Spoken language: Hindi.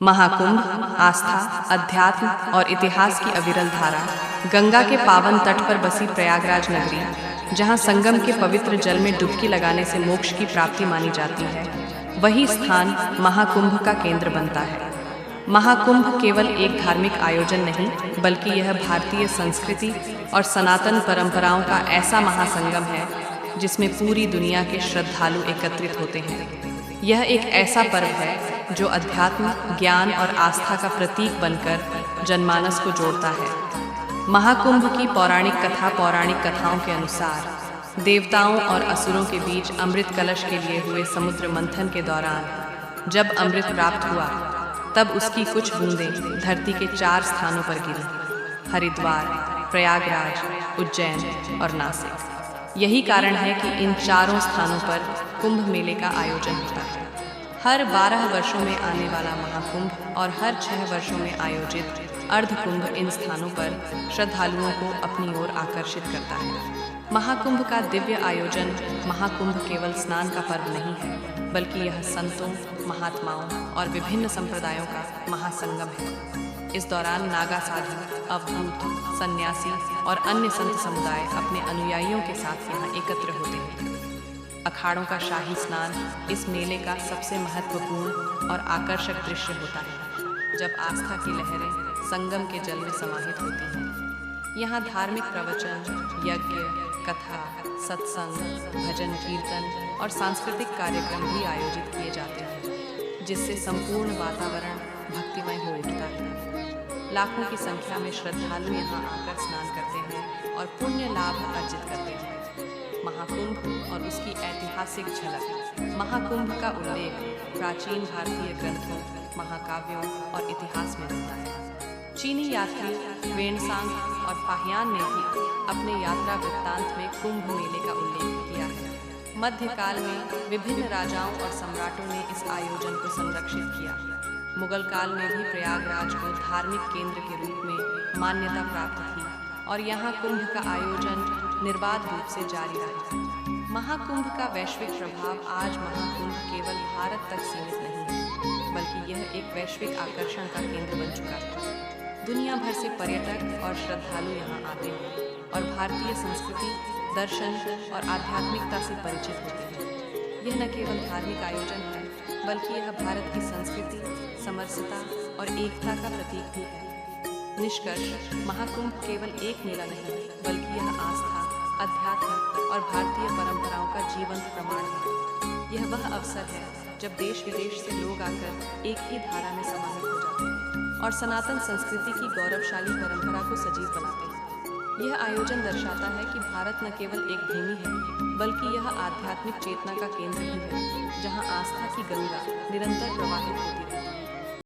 महाकुंभ आस्था, अध्यात्म और इतिहास की अविरल धारा। गंगा के पावन तट पर बसी प्रयागराज नगरी, जहाँ संगम के पवित्र जल में डुबकी लगाने से मोक्ष की प्राप्ति मानी जाती है, वही स्थान महाकुंभ का केंद्र बनता है। महाकुंभ केवल एक धार्मिक आयोजन नहीं, बल्कि यह भारतीय संस्कृति और सनातन परंपराओं का ऐसा महासंगम है जिसमें पूरी दुनिया के श्रद्धालु एकत्रित होते हैं। यह एक ऐसा पर्व है जो अध्यात्म, ज्ञान और आस्था का प्रतीक बनकर जनमानस को जोड़ता है। महाकुंभ की पौराणिक कथाओं के अनुसार देवताओं और असुरों के बीच अमृत कलश के लिए हुए समुद्र मंथन के दौरान जब अमृत प्राप्त हुआ, तब उसकी कुछ बूंदें धरती के 4 स्थानों पर गिरी: हरिद्वार, प्रयागराज, उज्जैन और नासिक। यही कारण है कि इन चारों स्थानों पर कुंभ मेले का आयोजन होता है। हर 12 वर्षों में आने वाला महाकुंभ और हर 6 वर्षों में आयोजित अर्धकुंभ इन स्थानों पर श्रद्धालुओं को अपनी ओर आकर्षित करता है। महाकुंभ का दिव्य आयोजन महाकुंभ केवल स्नान का पर्व नहीं है, बल्कि यह संतों, महात्माओं और विभिन्न संप्रदायों का महासंगम है। इस दौरान नागा साधु, अवधूत, सन्यासी और अन्य संत समुदाय अपने अनुयायियों के साथ यहाँ एकत्र होते हैं। अखाड़ों का शाही स्नान इस मेले का सबसे महत्वपूर्ण और आकर्षक दृश्य होता है, जब आस्था की लहरें संगम के जल में समाहित होती हैं। यहाँ धार्मिक प्रवचन, यज्ञ, कथा, सत्संग, भजन कीर्तन और सांस्कृतिक कार्यक्रम भी आयोजित किए जाते हैं, जिससे संपूर्ण वातावरण भक्तिमय हो उठता है। लाखों की संख्या में श्रद्धालु यहाँ आकर स्नान करते हैं और पुण्य लाभ अर्जित करते हैं। महाकुंभ और उसकी ऐतिहासिक झलक। महाकुंभ का उल्लेख प्राचीन भारतीय ग्रंथों, महाकाव्यों और इतिहास में मिलता है। चीनी यात्री वेनसांग और फाहियान ने भी अपने यात्रा वृत्तांत में कुंभ मेले का उल्लेख किया है। मध्यकाल में विभिन्न राजाओं और सम्राटों ने इस आयोजन को संरक्षित किया। मुगल काल में भी प्रयागराज को धार्मिक केंद्र के रूप में मान्यता प्राप्त थी और यहाँ कुंभ का आयोजन निर्बाध रूप से जारी रहा। महाकुंभ का वैश्विक प्रभाव आज महाकुंभ केवल भारत तक सीमित नहीं है, बल्कि यह एक वैश्विक आकर्षण का केंद्र बन चुका है। दुनिया भर से पर्यटक और श्रद्धालु यहाँ आते हैं और भारतीय संस्कृति, दर्शन और आध्यात्मिकता से परिचित होते हैं। यह न केवल धार्मिक आयोजन है, बल्कि यह भारत की संस्कृति, समरसता और एकता का प्रतीक भी है। निष्कर्ष, महाकुंभ केवल एक मेला नहीं, बल्कि यह आस्था, अध्यात्म और भारतीय परंपराओं का जीवंत प्रमाण है। यह वह अवसर है जब देश विदेश से लोग आकर एक ही धारा में समाहित हो जाते हैं और सनातन संस्कृति की गौरवशाली परंपरा को सजीव बनाते हैं। यह आयोजन दर्शाता है कि भारत न केवल एक भूमि है, बल्कि यह आध्यात्मिक चेतना का केंद्र भी है, जहाँ आस्था की गंगा निरंतर प्रवाहित होती रहती है।